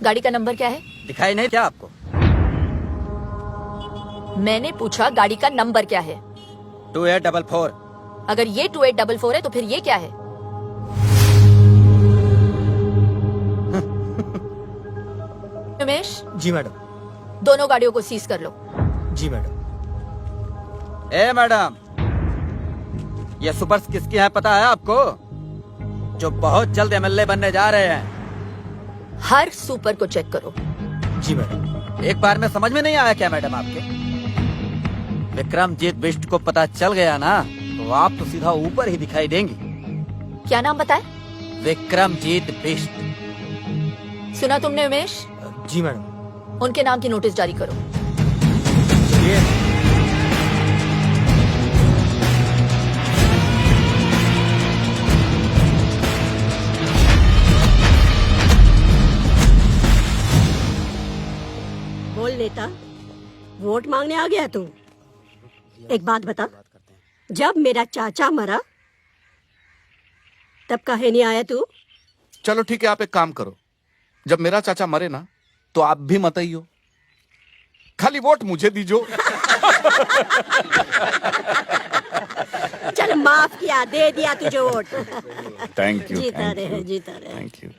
गाड़ी का नंबर क्या है? दिखाई नहीं क्या आपको? मैंने पूछा गाड़ी का नंबर क्या है? 2844। अगर ये 2844 है तो फिर ये क्या है? उमेश, जी मैडम। दोनों गाड़ियों को सीज कर लो। जी मैडम। ए मैडम, ये सुपर्स किसकी हैं पता है आपको? जो बहुत जल्द एमएलए बनने जा रहे हैं। हर सुपर को चेक करो। जी मैडम। एक बार में समझ में नहीं आया क्या मैडम आपके? विक्रमजीत बिष्ट को पता चल गया ना तो आप तो सीधा ऊपर ही दिखाई देंगी। क्या नाम बताए? विक्रमजीत बिष्ट। सुना तुमने उमेश? जी मैडम। उनके नाम की नोटिस जारी करो। चलिए। बोल नेता, वोट मांगने आ गया तू? एक बात बता, जब मेरा चाचा मरा तब काहे नहीं आया तू? चलो ठीक है, आप एक काम करो, जब मेरा चाचा मरे ना तो आप भी मत आइयो, खाली वोट मुझे दीजो। चल माफ किया, दे दिया तुझे वोट। Thank you. जीता रहे, जीता रहे। Thank you.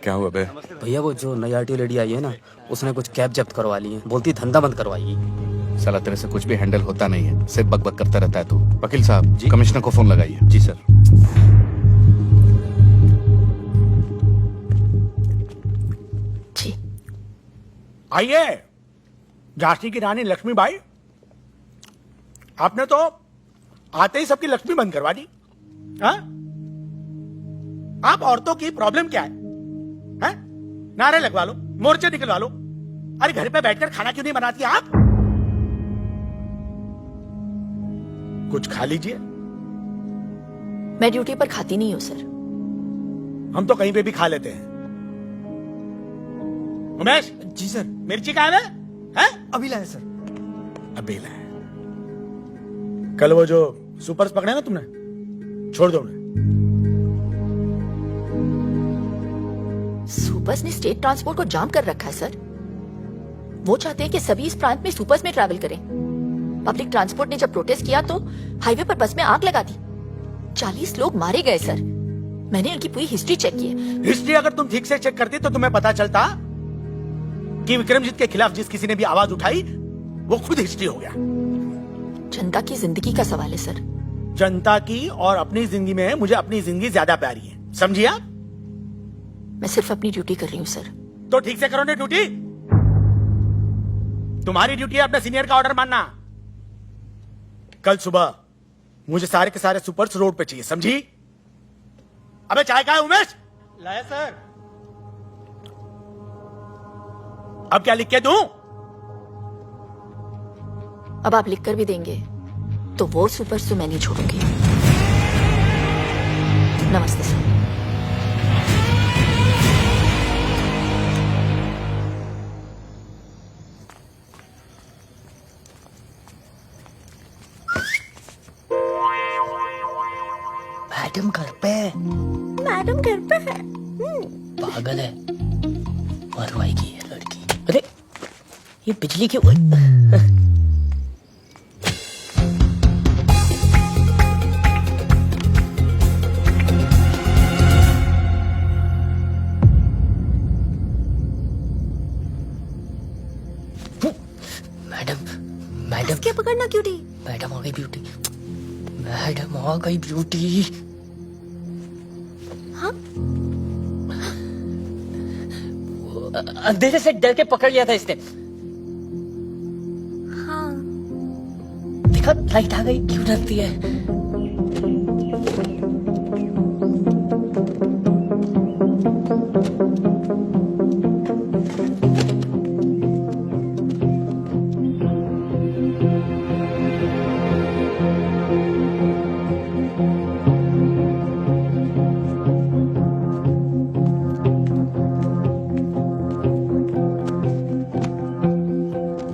क्या हुआ बे? भैया वो जो नई आरटीओ लेडी आई है ना, उसने कुछ कैब जब्त करवा ली है, बोलती धंधा बंद करवाएगी। साला तेरे से कुछ भी हैंडल होता नहीं है, सिर्फ बकबक करता रहता है तू। वकील साहब जी, कमिश्नर को फोन लगाइए। जी सर। जी। आइए झांसी की रानी लक्ष्मीबाई, आपने तो आते ही सबकी लक्ष्मी बंद करवा दी। हाँ? आप औरतों की प्रॉब्लम क्या है? हैं? नारे लगवा लो, मोर्चे निकलवा लो। अरे घर पे बैठकर खाना क्यों नहीं बनाती आप? कुछ खा लीजिए। मैं ड्यूटी पर खाती नहीं हूँ सर। हम तो कहीं पे भी खा लेते हैं। उमेश। जी सर। मिर्ची कहाँ है? हैं? अभी लाए सर। अभी लाए। कल वो जो सुपर्स पकड़े ना तुमने, छोड़ दो उन्हें। सुपर्स ने स्टेट ट्रांसपोर्ट को जाम कर रखा है सर। वो चाहते हैं कि सभी इस प्रांत में सुपर्स में ट्रैवल करें। पब्लिक ट्रांसपोर्ट ने जब प्रोटेस्ट किया तो हाईवे पर बस में आग लगा दी। 40 लोग मारे गए सर। मैंने उनकी पूरी हिस्ट्री चेक की है। हिस्ट्री अगर तुम ठीक से चेक करती तो तुम्हें पता चलता कि विक्रमजीत के खिलाफ जिस किसी ने भी आवाज उठाई वो खुद हिस्ट्री हो गया। जनता की जिंदगी का सवाल है सर। जनता की और अपनी जिंदगी में मुझे अपनी जिंदगी ज्यादा प्यारी है, समझिए आप? मैं सिर्फ अपनी ड्यूटी कर रही हूँ सर। तो ठीक से करो ना ड्यूटी। तुम्हारी ड्यूटी है अपने सीनियर का ऑर्डर मानना। कल सुबह मुझे सारे के सारे सुपर्स रोड पे चाहिए, समझी? अबे चाय कहाँ है उमेश? लाया सर। अब क्या लिख के दूं? अब आप लिख कर भी देंगे तो वो सुपर्स तो मैं नहीं छोड़ूंगी। नमस्ते सर। मैडम घर पे है। मैडम घर पे है। पागल है, मरवाएगी ये लड़की। अरे ये बिजली क्यों? मैडम क्या पकड़ना क्यों थी? मैडम आ गई ब्यूटी। मैडम आ गई ब्यूटी। हाँ? अंधेरे से डर के पकड़ लिया था इसने। हाँ। देखा लाइट आ गई, क्यों डरती है?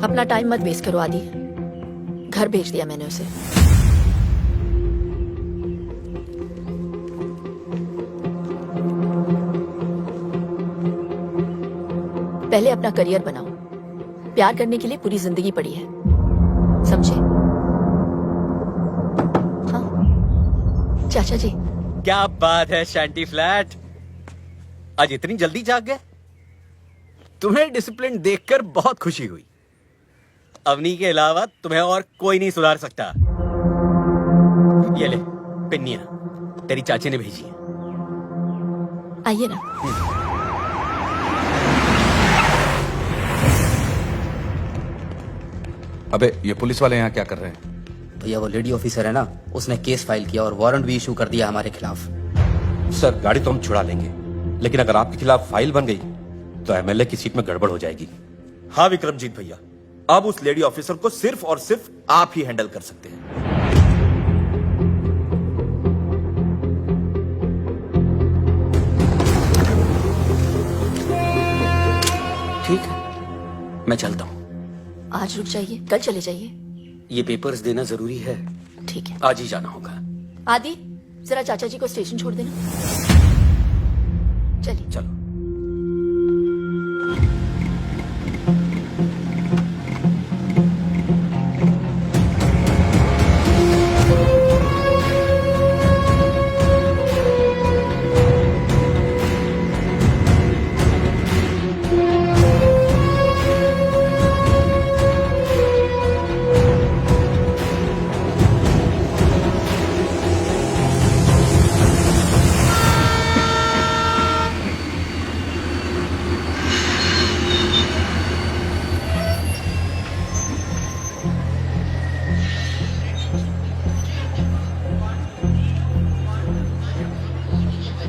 अपना टाइम मत वेस्ट करो आदि। घर भेज दिया मैंने उसे। पहले अपना करियर बनाओ। प्यार करने के लिए पूरी जिंदगी पड़ी है, समझे? हाँ चाचा जी। क्या बात है शांति फ्लैट, आज इतनी जल्दी जाग गए? तुम्हें डिसिप्लिन देखकर बहुत खुशी हुई। अवनी के अलावा तुम्हें और कोई नहीं सुधार सकता। ये ले पिन्नियां, तेरी चाची ने भेजी है। आइए ना। अबे ये पुलिस वाले यहाँ क्या कर रहे हैं? भैया वो लेडी ऑफिसर है ना, उसने केस फाइल किया और वारंट भी इशू कर दिया हमारे खिलाफ। सर गाड़ी तो हम छुड़ा लेंगे, लेकिन अगर आपके खिलाफ फाइल बन गई तो एमएलए की सीट में गड़बड़ हो जाएगी। हाँ विक्रमजीत भैया, अब उस लेडी ऑफिसर को सिर्फ और सिर्फ आप ही हैंडल कर सकते हैं। ठीक है, मैं चलता हूँ। आज रुक जाइए, कल चले जाइए। ये पेपर्स देना जरूरी है, ठीक है। आज ही जाना होगा। आदि जरा चाचा जी को स्टेशन छोड़ देना। चलिए। चलो।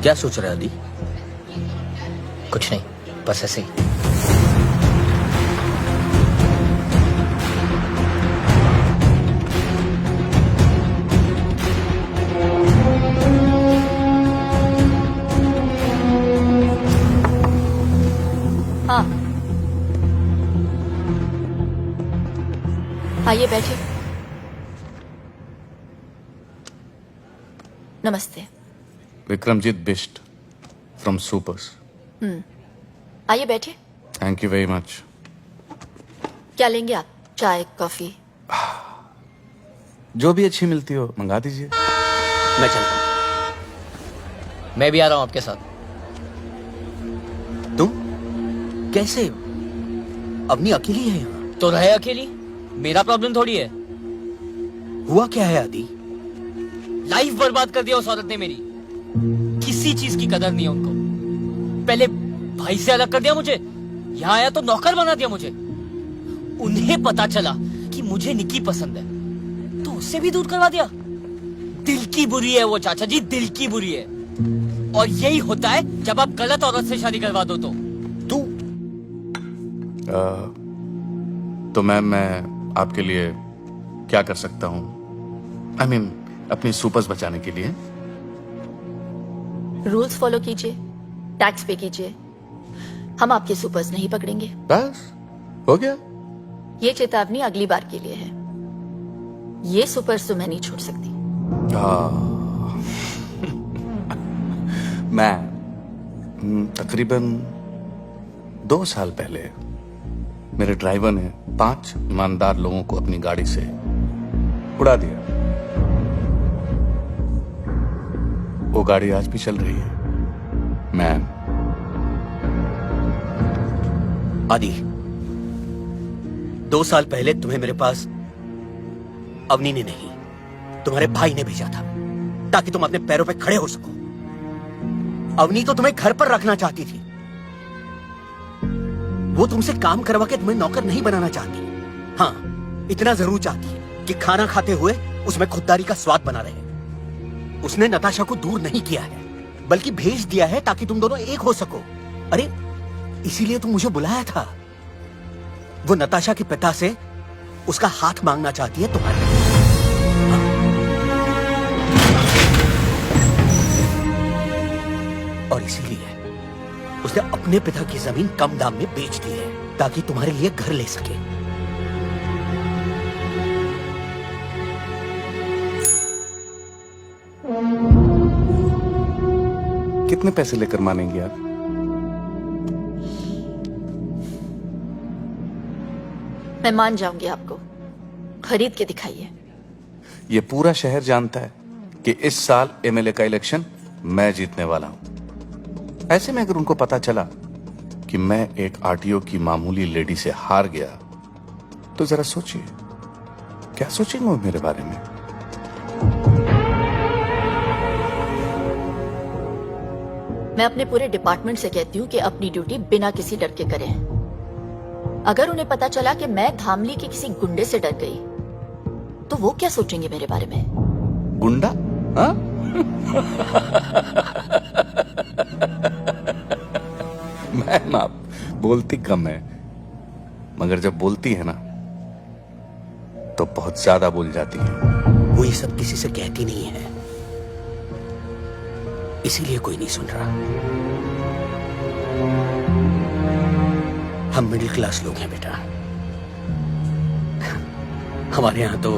क्या सोच रहा है अली? कुछ नहीं, बस ऐसे ही। हाँ आइए बैठिए। नमस्ते। Vikramjit Bisht from supers. आइए बैठिए। Thank you very much. क्या लेंगे आप? चाय, कॉफी? जो भी अच्छी मिलती हो मंगा दीजिए। मैं चलता हूँ। मैं भी आ रहा हूँ आपके साथ। तुम कैसे? अवनी अकेली है यहाँ? तो रहे अकेली, मेरा प्रॉब्लम थोड़ी है। हुआ क्या है आदि? लाइफ बर्बाद कर दिया उस औरत ने मेरी। किसी चीज की कदर नहीं है उनको। पहले भाई से अलग कर दिया मुझे, यहाँ आया तो नौकर बना दिया मुझे। उन्हें पता चला कि मुझे निकी पसंद है तो उससे भी दूर करवा दिया। दिल की बुरी है वो चाचा जी, दिल की बुरी है। और यही होता है जब आप गलत औरत से शादी करवा दो तो। तो मैम मैं आपके लिए क्या कर सकता हूँ? आई मीन अपनी सुपर्स बचाने के लिए। रूल्स फॉलो कीजिए, टैक्स पे कीजिए। हम आपके सुपर्स नहीं पकड़ेंगे। बस हो गया। ये चेतावनी अगली बार के लिए है। ये सुपर्स तो मैं नहीं छोड़ सकती। मैं तकरीबन 2 साल पहले मेरे ड्राइवर ने 5 ईमानदार लोगों को अपनी गाड़ी से उड़ा दिया। वो गाड़ी आज भी चल रही है। मैम आदि, 2 साल पहले तुम्हें मेरे पास अवनी ने नहीं, तुम्हारे भाई ने भेजा था ताकि तुम अपने पैरों पे खड़े हो सको। अवनी तो तुम्हें घर पर रखना चाहती थी। वो तुमसे काम करवा के तुम्हें नौकर नहीं बनाना चाहती। हाँ, इतना जरूर चाहती है कि खाना खाते हुए उसमें खुददारी का स्वाद बना रहे। उसने नताशा को दूर नहीं किया है, बल्कि भेज दिया है ताकि तुम दोनों एक हो सको। अरे इसीलिए तुम मुझे बुलाया था। वो नताशा के पिता से उसका हाथ मांगना चाहती है तुम्हारे। और इसीलिए उसने अपने पिता की जमीन कम दाम में बेच दी है ताकि तुम्हारे लिए घर ले सके। कितने पैसे लेकर मानेंगे आप? मैं मान जाऊंगी आपको, खरीद के दिखाइए। ये पूरा शहर जानता है कि इस साल एमएलए का इलेक्शन मैं जीतने वाला हूं। ऐसे में अगर उनको पता चला कि मैं एक आरटीओ की मामूली लेडी से हार गया, तो जरा सोचिए क्या सोचेंगे वो मेरे बारे में। मैं अपने पूरे डिपार्टमेंट से कहती हूँ कि अपनी ड्यूटी बिना किसी डर के करें। अगर उन्हें पता चला कि मैं धामली के किसी गुंडे से डर गई, तो वो क्या सोचेंगे मेरे बारे में? गुंडा? हाँ? मैम आप बोलती कम है, मगर जब बोलती है ना तो बहुत ज्यादा बोल जाती है। वो ये सब किसी से कहती नहीं है, इसीलिए कोई नहीं सुन रहा। हम मिडिल क्लास लोग हैं बेटा। हमारे यहां तो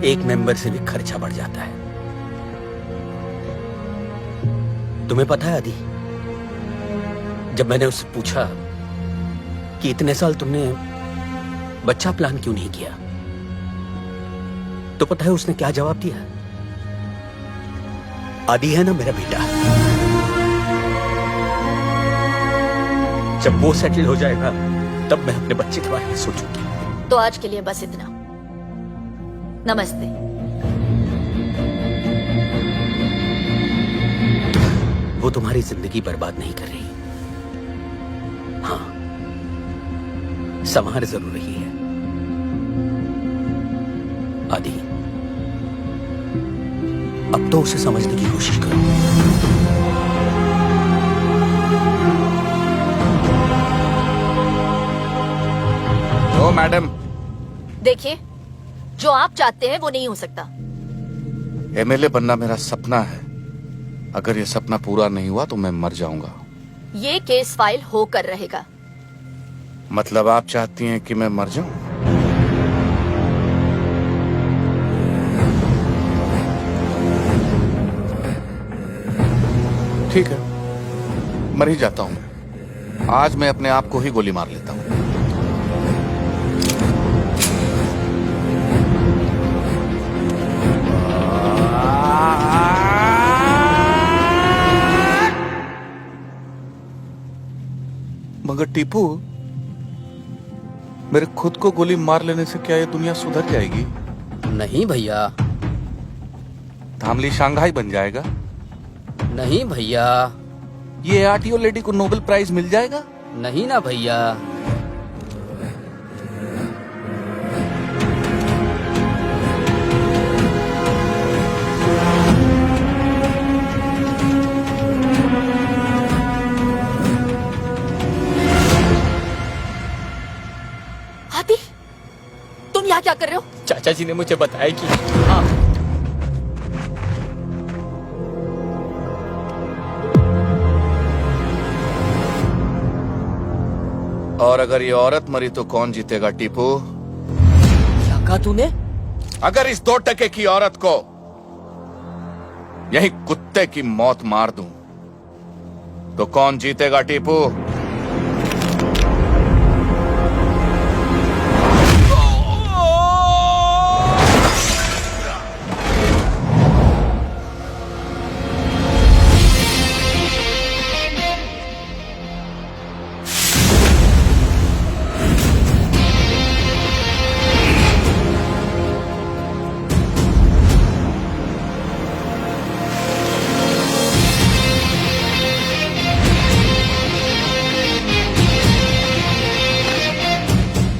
एक मेंबर से भी खर्चा बढ़ जाता है। तुम्हें पता है आदि, जब मैंने उससे पूछा कि इतने साल तुमने बच्चा प्लान क्यों नहीं किया, तो पता है उसने क्या जवाब दिया? आदि है ना मेरा बेटा, जब वो सेटल हो जाएगा तब मैं अपने बच्चे के बारे में सोचूंगी। तो आज के लिए बस इतना। नमस्ते। वो तुम्हारी जिंदगी बर्बाद नहीं कर रही। हाँ, संभार जरूर रही है। आदि, अब तो उसे समझने की कोशिश करो। ओ मैडम, देखिए, जो आप चाहते हैं वो नहीं हो सकता। एमएलए बनना मेरा सपना है। अगर ये सपना पूरा नहीं हुआ तो मैं मर जाऊंगा। ये केस फाइल होकर रहेगा। मतलब आप चाहती हैं कि मैं मर जाऊं? ठीक है, मर ही जाता हूं। आज मैं अपने आप को ही गोली मार लेता हूं। मगर टीपू, मेरे खुद को गोली मार लेने से क्या ये दुनिया सुधर जाएगी? नहीं भैया, धामली शंघाई बन जाएगा? नहीं भैया, ये आरटीओ लेडी को नोबेल प्राइज मिल जाएगा? नहीं ना भैया। आदि, तुम यहाँ क्या कर रहे हो? चाचा जी ने मुझे बताया कि हाँ, और अगर ये औरत मरी तो कौन जीतेगा टीपू? क्या कहा तूने? अगर इस 2 टके की औरत को यही कुत्ते की मौत मार दूं तो कौन जीतेगा टीपू?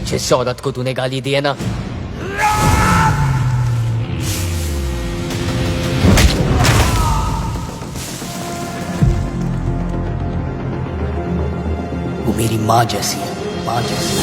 जिस औरत को तूने गाली दी है ना, वो मेरी माँ जैसी है, माँ जैसी।